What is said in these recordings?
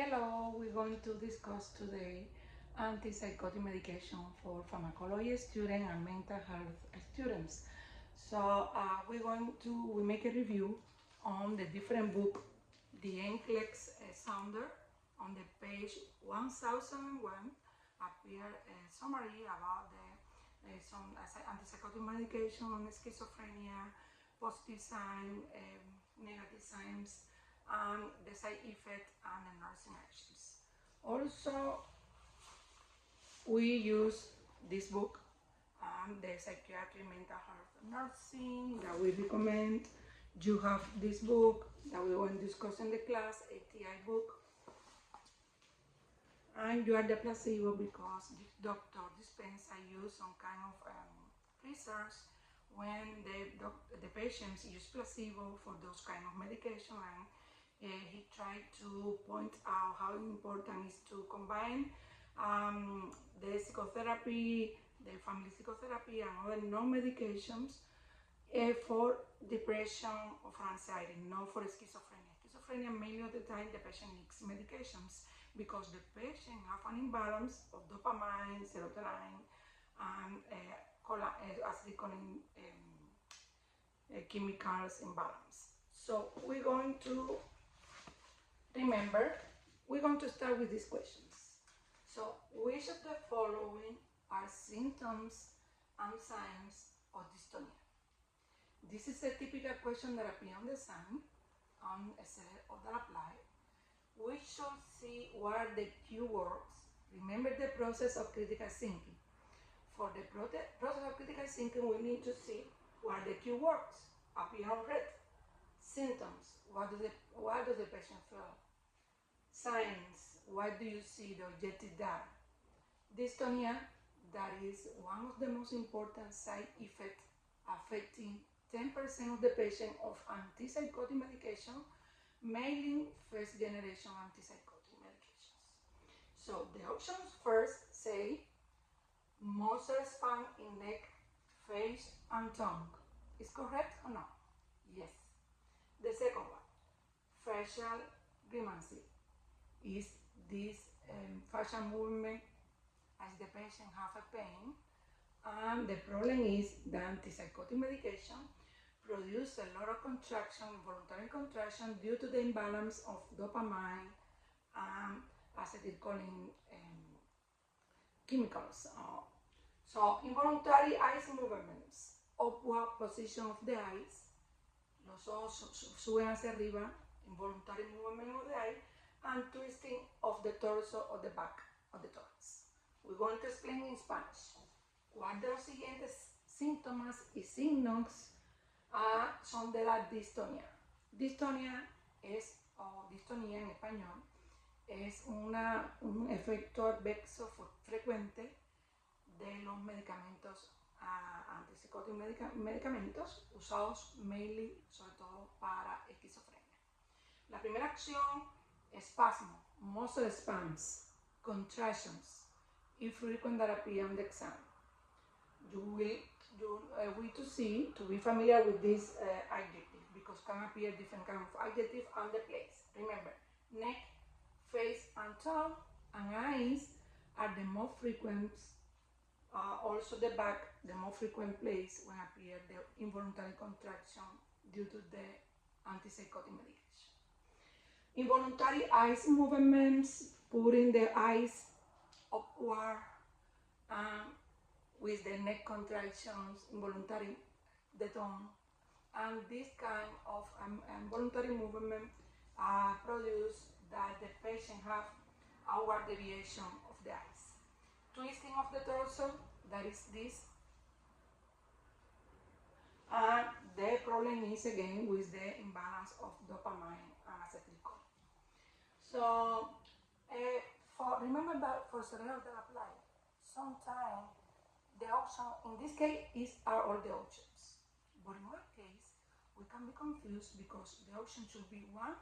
Hello, we're going to discuss today antipsychotic medication for pharmacology students and mental health students. So we make a review on the different book, the NCLEX sounder. On the page 1001 appear a summary about the some antipsychotic medication on schizophrenia, positive signs, negative signs, and the side effect and the hallucinations. Also, we use this book and the psychiatry mental health nursing that we recommend. You have this book that we will discuss in the class, ATI book. And you are the placebo because the doctor dispense use some kind of research when the patients use placebo for those kind of medication, and he tried to point out how important it is to combine the psychotherapy, the family psychotherapy, and other non-medications for depression or for anxiety, not for schizophrenia. Schizophrenia, many of the time, the patient needs medications because the patient have an imbalance of dopamine, serotonin, and acetylcholine chemicals imbalance. So we're going to start with these questions. So which of the following are symptoms and signs of dystonia? This is a typical question that appears on the exam, on a set of that apply. We should see what are the keywords. Remember the process of critical thinking. For the process of critical thinking, we need to see what are the keywords. Appear on red. Symptoms, what does the patient feel? Signs, what do you see, the objective data? Dystonia, that is one of the most important side effects affecting 10% of the patient of antipsychotic medication, mainly first generation antipsychotic medications. So the options first say muscle spasm in neck, face, and tongue. Is correct or no? Yes. The second one, facial grimace. Is this facial movement as the patient have a pain? And the problem is the antipsychotic medication produce a lot of contraction, involuntary contraction, due to the imbalance of dopamine and acetylcholine chemicals. So involuntary eyes movements, upward position of the eyes, los ojos suben hacia arriba, involuntary movement of the eye, and twisting of the torso or the back of the thorax. We're going to explain in Spanish. ¿Cuál de los siguientes síntomas y signos son de la distonia? Distonia es, o distonía en español, es un efecto adverso frecuente de los medicamentos antipsicóticos, medicamentos usados mainly, sobre todo para esquizofrenia. La primera acción, espasmo, muscle spasms, contractions, infrequent that appear on the exam. You to be familiar with this adjective, because can appear different kind of adjective and the place. Remember, neck, face, and tongue, and eyes are the most frequent. Also the back, the most frequent place when appear the involuntary contraction due to the antipsychotic medication. Involuntary eyes movements, putting the eyes upward, with the neck contractions, involuntary, the tongue, and this kind of involuntary movement produce that the patient have outward deviation of the eyes. Twisting of the torso, that is this. And the problem is again with the imbalance of dopamine and acetylcholine. So, remember that for cerebral apply, sometimes the option in this case are all the options. But in our case, we can be confused because the option should be one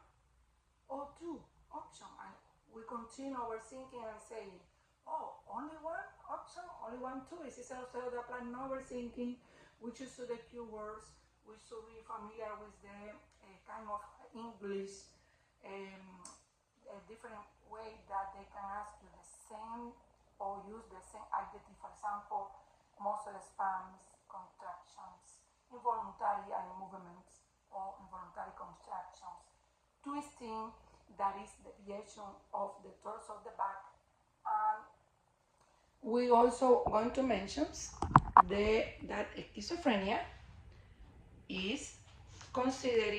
or two options. And we continue overthinking and saying, oh, only one option, only one, two. Is this also the apply no overthinking? We should use the keywords. We should be familiar with the kind of English a different way that they can ask you the same or use the same adjective. For example, muscle spasms, contractions, involuntary eye movements or involuntary contractions, twisting, that is deviation of the torso of the back. And we also going to mention that schizophrenia is considered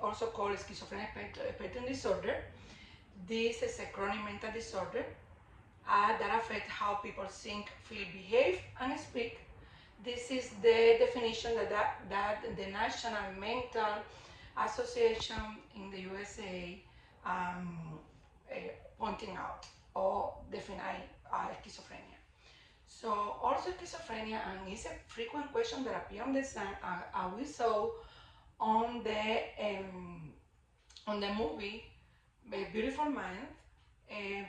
also called schizophrenia spectrum disorder. This is a chronic mental disorder that affects how people think, feel, behave, and speak. This is the definition that the National Mental Association in the USA pointing out or defining schizophrenia. So also schizophrenia, and it's a frequent question that appears on the exam, we saw on the movie Beautiful Mind.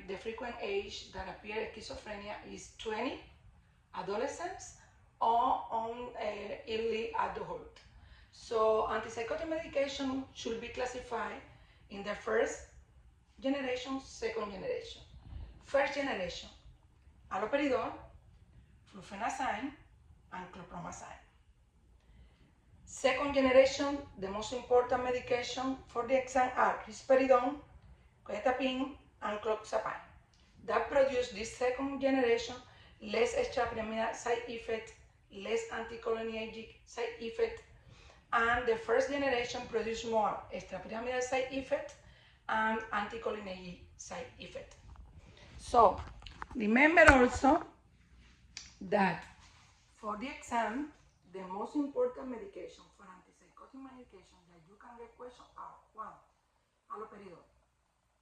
The frequent age that appears schizophrenia is 20, adolescents, or on early adulthood. So antipsychotic medication should be classified in the first generation, second generation. First generation, haloperidol, flufenazine, and chlorpromazine. Second generation, the most important medication for the exam are risperidone, quetiapine, and clozapine. That produce this second generation less extrapyramidal side effect, less anticholinergic side effect, and the first generation produce more extrapyramidal side effect and anticholinergic side effect. So remember also that for the exam, the most important medication for antipsychotic medication that you can get questions are one, haloperidol.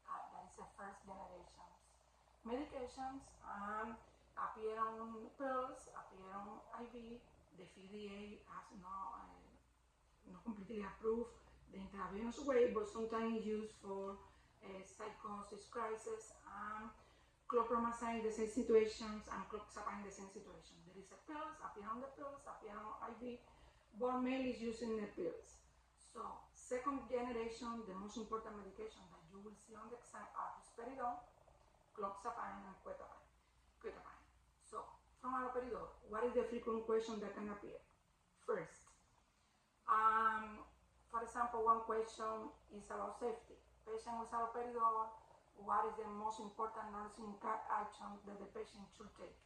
That is the first generation medications, appear on pills, appear on IV. The FDA has not completely approved the intravenous way, but sometimes used for psychosis crisis, and chlorpromazine in the same situations, and clozapine in the same situation. There is a pills, appear on the pills, appear on IV, but mainly is using the pills. So second generation, the most important medication that you will see on the exam are risperidone, clozapine, and quetiapine. So from haloperidol, what is the frequent question that can appear? First, for example, one question is about safety. Patient with haloperidol, what is the most important nursing action that the patient should take?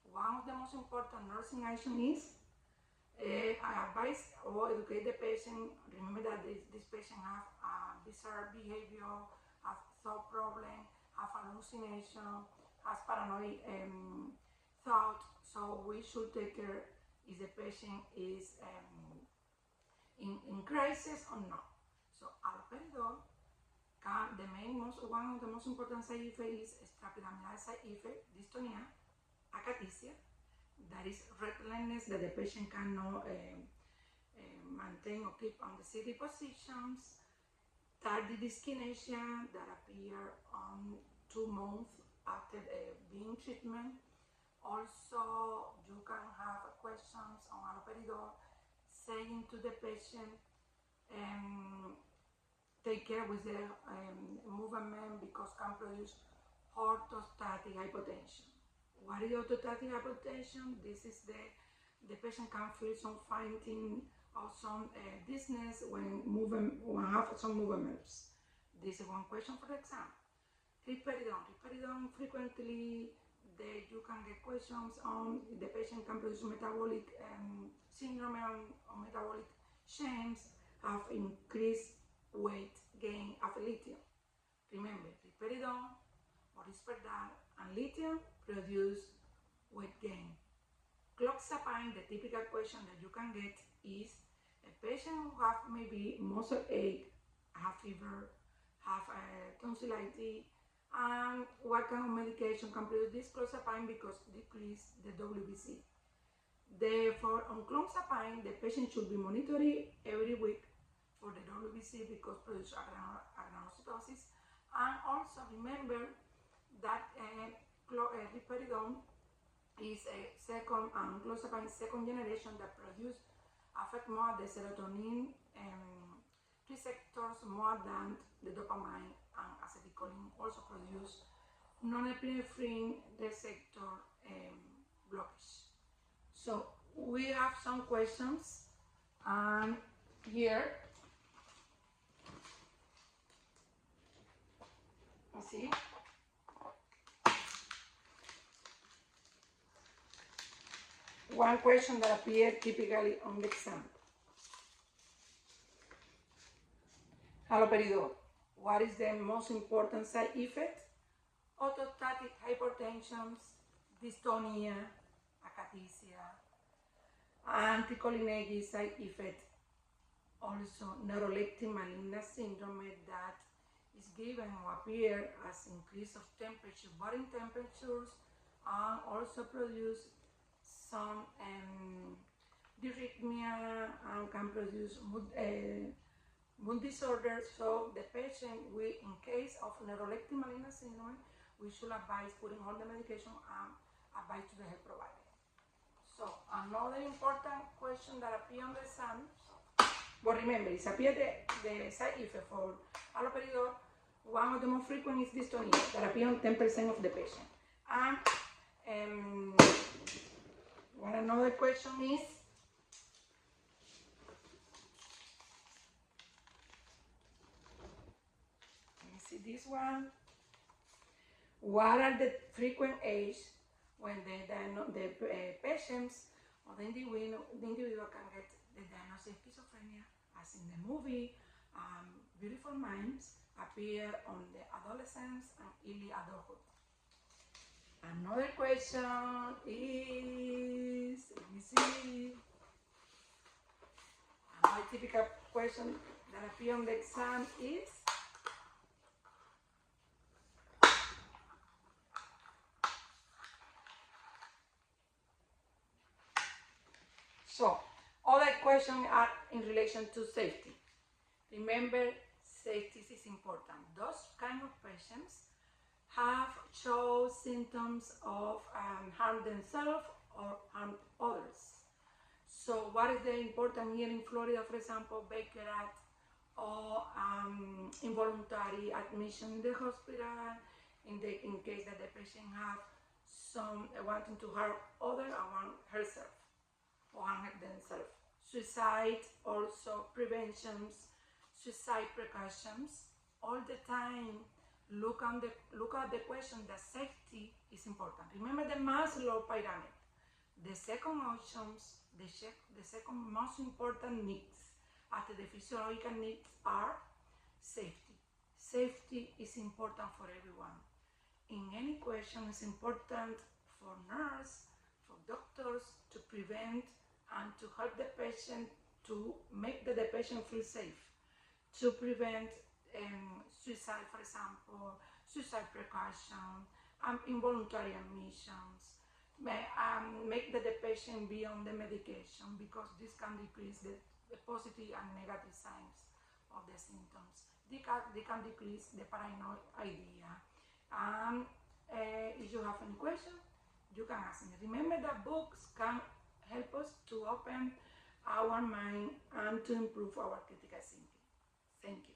One of the most important nursing action is advise or educate the patient. Remember that this patient have bizarre behavior, have thought problem, have hallucination, has paranoid thought. So we should take care if the patient is in crisis or not. So haloperidol, one of the most important side effects is extrapyramidal side effect, dystonia, akathisia, that is restlessness that the patient cannot maintain or keep on the sitting positions, tardive dyskinesia that appear on 2 months after being treatment. Also, you can have questions on haloperidol saying to the patient, take care with the movement because can produce orthostatic hypotension. What is orthostatic hypotension? This is the patient can feel some fainting or some dizziness when have some movements. This is one question for the exam. Risperidone frequently you can get questions on the patient can produce metabolic syndrome or metabolic shames, have increased weight gain of lithium. Remember, risperidone or risperdal and lithium produce weight gain. Clozapine, the typical question that you can get is a patient who have maybe muscle ache, have fever, have tonsillitis, and what kind of medication can produce this clozapine because decrease the WBC. Therefore, on clozapine, the patient should be monitored every week for the WBC because produce agranulocytosis. And also remember that risperidone is a second clozapine second generation that affect more the serotonin receptors more than the dopamine and acetylcholine also produce non-epinephrine receptor blockage. So we have some questions, and here you see one question that appears typically on the exam. Haloperidol. What is the most important side effect? Orthostatic hypertension, dystonia, akathisia, anticholinergic side effect, also neuroleptic malignancy syndrome that is given or appear as increase of temperature, body temperatures, and also produce some dysrhythmia and can produce mood disorders. So the patient, in case of neuroleptic malignancy syndrome, we should advise putting all the medication and advise to the health provider. So another important question that appears on the exam, but remember, it's appears the side effect for haloperidol. One of the most frequent is dystonia that appears on 10% of the patient. And what another question is, let me see this one. What are the frequent age when the patients or the individual can get the diagnosis of schizophrenia, as in the movie Beautiful Minds appear on the adolescents and early adulthood. Another question is, let me see, another typical question that appears on the exam is, so other questions are in relation to safety. Remember, safety is important. Those kind of patients have shown symptoms of harm themselves or harm others. So what is the important here in Florida, for example, Baker Act, or involuntary admission in the hospital in case that the patient have some wanting to harm other or harm herself or harm themselves. Suicide, also preventions, suicide precautions. All the time, look at the question that safety is important. Remember the Maslow pyramid. The second options, the second most important needs after the physiological needs are safety. Safety is important for everyone. In any question, it's important for nurse, for doctors to prevent and to help the patient, to make the patient feel safe, to prevent suicide, for example, suicide precaution, involuntary admissions, make the patient be on the medication, because this can decrease the positive and negative signs of the symptoms. They can decrease the paranoid idea. If you have any question, you can ask me. Remember that books can help us to open our mind and to improve our critical thinking. Thank you.